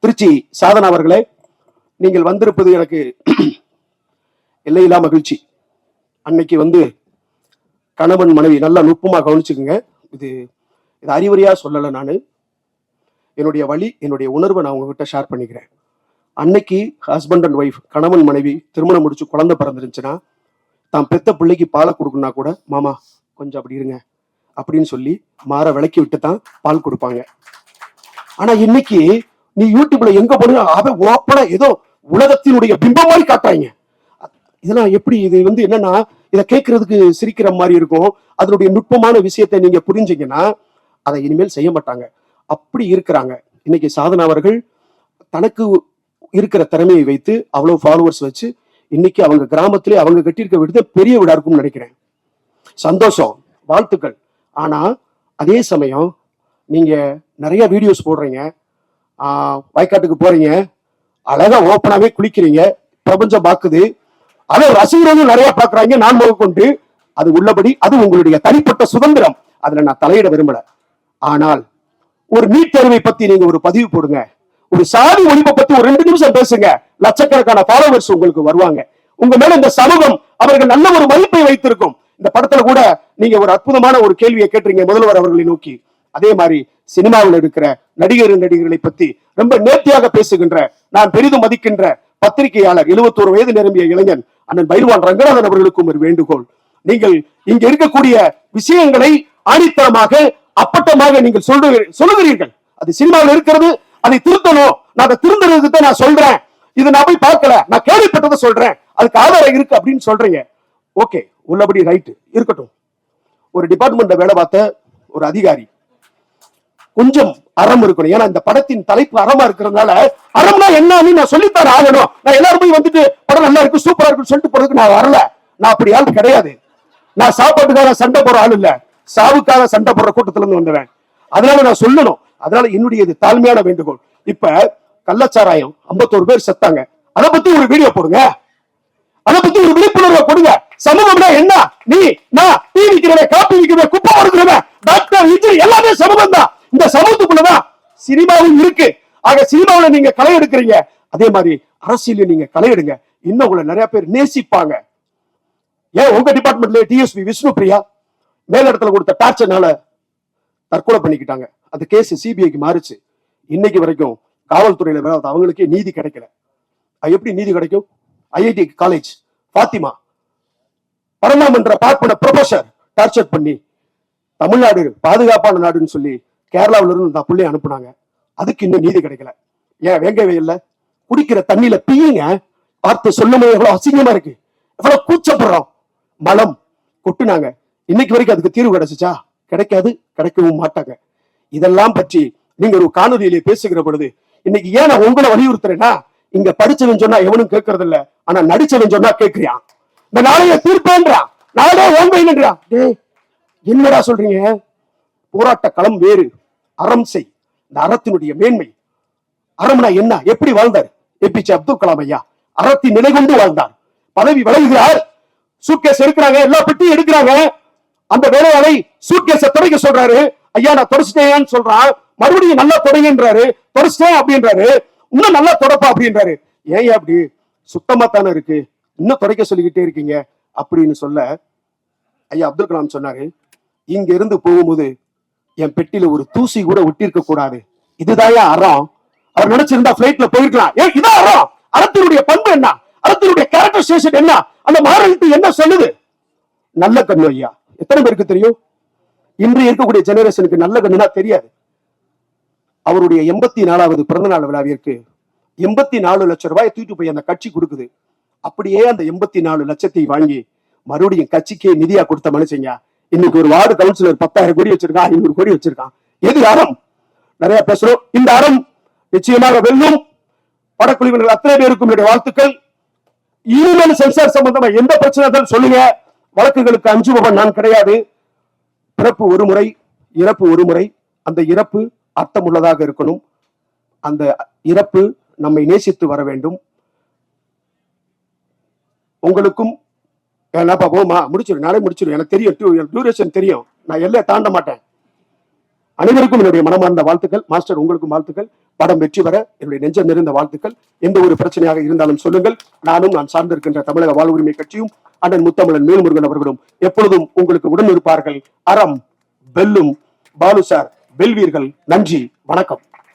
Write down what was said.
திருச்சி சாதனா அவர்களே, நீங்கள் வந்திருப்பது எனக்கு எல்லையில்லா மகிழ்ச்சி. அன்னைக்கு கணவன் மனைவி நல்லா நுட்பமா கவனிச்சுக்குங்க. இது இது அறிவுரையா சொல்லலை. நான் என்னுடைய வழி, என்னுடைய உணர்வை நான் உங்ககிட்ட ஷேர் பண்ணிக்கிறேன். அன்னைக்கு ஹஸ்பண்ட் அண்ட் ஒய்ஃப், கணவன் மனைவி திருமணம் முடிச்சு குழந்தை பிறந்துருந்துச்சுன்னா, தான் பெத்த பிள்ளைக்கு பாலை கொடுக்கணும்னா கூட, மாமா கொஞ்சம் அப்படி இருங்க அப்படின்னு சொல்லி மாற விளக்கி விட்டு தான் பால் கொடுப்பாங்க. ஆனா இன்னைக்கு நீ யூடியூப்ல எங்க போனா அவன் ஓப்பனா ஏதோ உலகத்தினுடைய பிம்பம் மாதிரி காட்டுறாங்க. இதெல்லாம் எப்படி? இது என்னன்னா, இதை கேட்கறதுக்கு சிரிக்கிற மாதிரி இருக்கும். அதனுடைய நுட்பமான விஷயத்தை நீங்க புரிஞ்சீங்கன்னா அதை இனிமேல் செய்ய மாட்டாங்க. அப்படி இருக்கிறாங்க. இன்னைக்கு சாதனா அவர்கள் தனக்கு இருக்கிற திறமையை வைத்து அவ்வளவு ஃபாலோவர்ஸ் வச்சு இன்னைக்கு அவங்க கிராமத்திலே அவங்க கட்டியிருக்க வீடு பெரிய வீடா இருக்கும்னு நினைக்கிறேன். சந்தோஷம், வாழ்த்துக்கள். ஆனா அதே சமயம் நீங்க நிறைய வீடியோஸ் போடுறீங்க, வயக்காட்டுக்கு போறீங்க, அழகா ஓப்பனாவே குளிக்கிறீங்க, பிரபஞ்சம் பாக்குது, அதை ரசிகர்களும் நிறைய பாக்குறாங்க. நான் கொண்டு அது உள்ளபடி, அது உங்களுடைய தனிப்பட்ட சுதந்திரம், அதுல நான் தலையிட விரும்பல. ஆனால் ஒரு நீட் தேர்வை பத்தி நீங்க ஒரு பதிவு போடுங்க, ஒரு சாதி ஒழிப்பை பத்தி ஒரு 2 நிமிஷம் பேசுங்க, லட்சக்கணக்கான ஃபாலோவர்ஸ் உங்களுக்கு வருவாங்க. உங்க மேல இந்த சமூகம் அவர்கள் நல்ல ஒரு மதிப்பை வைத்திருக்கும். இந்த படத்துல கூட நீங்க ஒரு அற்புதமான ஒரு கேள்வியை கேட்டீங்க முதல்வர் அவர்களை நோக்கி. அதே மாதிரி சினிமாவில் இருக்கிற நடிகர்களை பத்தி ரொம்ப நேர்த்தியாக பேசுகின்ற, நான் பெரிதும் மதிக்கின்ற பத்திரிகையாளர் 71 வயது நிரம்பிய இளைஞன் அண்ணன் பைரவான் ரங்கநாதன் அவர்களுக்கும் ஒரு வேண்டுகோள். நீங்கள் இங்க இருக்கக்கூடிய விஷயங்களை ஆணித்தரமாக அப்பட்டமாக நீங்கள் சொல்லுகிறீர்கள். அது சினிமாவில் இருக்கிறது, அதை திருத்தணும். நான் அதை திருந்தறதுக்கு தான் நான் சொல்றேன். இது நான் போய் பார்க்கல, நான் கேள்விப்பட்டதை சொல்றேன், அதுக்கு ஆதாரம் இருக்கு அப்படின்னு சொல்றீங்க. ஓகே, உள்ளபடி ரைட் இருக்கட்டும். ஒரு டிபார்ட்மெண்ட்ல வேலை பார்த்த ஒரு அதிகாரி கொஞ்சம் அறம் இருக்கணும். ஏன்னா இந்த படத்தின் தலைப்பு அறமா இருக்கிறதுனால, அறம்னா என்னன்னு நான் சொல்லித்தான் ஆகணும். நான் எல்லாரும் போய் படம் நல்லா இருக்கு, சூப்பரா இருக்குன்னு சொல்லிட்டு போறதுக்கு நான் வரல. நான் அப்படி ஆள் கிடையாது. நான் சாப்பாட்டுக்காக சண்டை போற ஆள் இல்ல, சாவுக்காக சண்டை போடுற கூட்டத்துல இருந்து வந்தவன். அதனால நான் சொல்லணும். அதனால என்னுடைய இது தாழ்மையான வேண்டுகோள். இப்ப கள்ளச்சாராயம் 51 பேர் செத்தாங்க, அதை பத்தி ஒரு வீடியோ போடுங்க, அதை பத்தி ஒரு விழிப்புணர்வை கொடுங்க. சமூகம்னா என்ன? நீ நான் டீ விக்கிறவன், காப்பி விக்கிறவன், குப்பை கொடுக்கிறவன், டாக்டர், இன்ஜினியர் எல்லாமே சமூகம் தான். இந்த சமூகத்துக்குள்ளதான் சினிமாவும் இருக்கு. ஆக சினிமாவில் நீங்க களை எடுக்கிறீங்க, அதே மாதிரி அரசியல நீங்க களை எடுங்க. இன்னும் உங்களை நிறைய பேர் நேசிப்பாங்க. ஏன் உங்க டிபார்ட்மெண்ட்ல டிஎஸ்பி விஷ்ணு பிரியா மேலிடத்துல கொடுத்த டார்ச்சர்னால தற்கொலை பண்ணிக்கிட்டாங்க. அந்த கேஸ் சிபிஐக்கு மாறுச்சு. இன்னைக்கு வரைக்கும் காவல்துறையில அவங்களுக்கே நீதி கிடைக்கல. எப்படி நீதி கிடைக்கும்? ஐஐடி காலேஜ் பாத்திமா பரமாமன்ற பார்ப்பன ப்ரொஃபசர் டார்ச்சர் பண்ணி தமிழ்நாடு பாதுகாப்பான நாடுன்னு சொல்லி கேரளாவில இருந்து அந்த பிள்ளைய அனுப்புனாங்க. அதுக்கு இன்னும் நீதி கிடைக்கல. ஏன் வேங்கவே இல்லை? குடிக்கிற தண்ணியில பீயுங்க, பார்த்து சொல்லுமே எவ்வளவு அசிங்கமா இருக்கு, எவ்வளவு கூச்சப்படுறோம். மலம் கொட்டுனாங்க. இன்னைக்கு வரைக்கும் அதுக்கு தீர்வு கிடைச்சிச்சா? கிடைக்காது, கிடைக்கவும் மாட்டாங்க. இதெல்லாம் பற்றி நீங்க ஒரு காணொலியிலே பேசுகிற பொழுது இன்னைக்கு ஏன் நான் உங்களை வலியுறுத்துறேன்னா, இங்க படிச்சவன் சொன்னா எவனும் கேட்கறது இல்ல, ஆனா நடிச்சவன் சொன்னா கேட்கிறியான். இந்த நாளைய தீர்ப்பேன்றான், நாளே ஓம்பைன்றான். என்னடா சொல்றீங்க? போராட்ட களம் வேறு, அறம் செய். இந்த அறத்தினுடைய மேன்மை. அறம்னா என்ன? எப்படி வாழ்ந்தார் ஏபிஜே அப்துல் கலாம் ஐயா? அறத்தின் நிலை கொண்டு வாழ்ந்தார். பதவி விலகுகிறார், சூட்கேஸ் எடுக்கிறாங்க, எல்லா பெட்டியும் எடுக்கிறாங்க. அந்த வேலையாளை சூட்கேஸை துடைக்க சொல்றாரு. ஐயா நான் தொடச்சிட்டேன்னு சொல்றான். மறுபடியும் நல்லா தொடங்கன்றாரு, தொடச்சிட்டேன் அப்படின்றாரு. இன்னும் நல்லா தொடப்பா அப்படின்றாரு. ஏன் அப்படி? சுத்தமா தானே இருக்கு, இன்னும் துடைக்க சொல்லிக்கிட்டே இருக்கீங்க அப்படின்னு சொல்ல, ஐயா அப்துல் கலாம் சொன்னாரு, இங்க இருந்து போகும்போது என் பெட்டியில ஒரு தூசி கூட ஒட்டிருக்க கூடாது. இதுதான் அறம். அவர் நினைச்சிருந்தா பிளைட்ல போயிருக்கலாம். இதான் அறம். அறத்தினுடைய பண்பு என்ன? அறத்தினுடைய கேரக்டரைசேஷன் என்ன? அந்த மாரலிட்டி என்ன சொல்லுது? நல்ல கண்ணு ஐயா எத்தனை பேருக்கு தெரியும்? இன்று இருக்கக்கூடிய ஜெனரேஷனுக்கு நல்ல கண்ணுனா தெரியாது. அவருடைய 84வது பிறந்த நாள் விழாவிற்கு 84 லட்சம் ரூபாய் தூக்கிட்டு போய் அந்த கட்சி கொடுக்குது. அப்படியே அந்த 84 லட்சத்தை வாங்கி மறுபடியும் கட்சிக்கே நிதியா கொடுத்த மனுஷங்க இன்னைக்கு ஒரு வார்டு கவுன்சிலர் 10,000 கோடி வச்சிருக்கான், 500 கோடி வச்சிருக்கான். எது அறம்? நிறைய பேசுறோம். இந்த அறம் நிச்சயமாக வெல்லும். படக்குழுவினர் அத்தனை பேருக்கும் என்னுடைய வாழ்த்துக்கள். இனிமேல் சென்சார் சம்பந்தமா எந்த பிரச்சனை சொல்லுங்க. வழக்குகளுக்கு அஞ்சுபவன் நான் கிடையாது. பிறப்பு ஒரு முறை, இறப்பு ஒரு முறை. அந்த இறப்பு அர்த்தமுள்ளதாக இருக்கணும். அந்த இறப்பு நம்மை நேசித்து வர வேண்டும். உங்களுக்கும் போமா முடிச்சிடும், நாளே முடிச்சிடும். எனக்கு தெரியும், டியூரேஷன் தெரியும், நான் எல்லையை தாண்ட மாட்டேன். அனைவருக்கும் என்னுடைய மனமார்ந்த வாழ்த்துக்கள். மாஸ்டர் உங்களுக்கும் வாழ்த்துக்கள். படம் வெற்றி பெற என்னுடைய நெஞ்சம் நிறைந்த வாழ்த்துக்கள். எந்த ஒரு பிரச்சனையாக இருந்தாலும் சொல்லுங்கள். நான் சார்ந்திருக்கின்ற தமிழக வாழ்வுரிமை கட்சியும் அண்ணன் முத்தமிழன் வேல்முருகன் அவர்களும் எப்பொழுதும் உங்களுக்கு உடன் இருப்பார்கள். அறம் வெல்லும். பாலு சார் வெல்வீர்கள். நன்றி, வணக்கம்.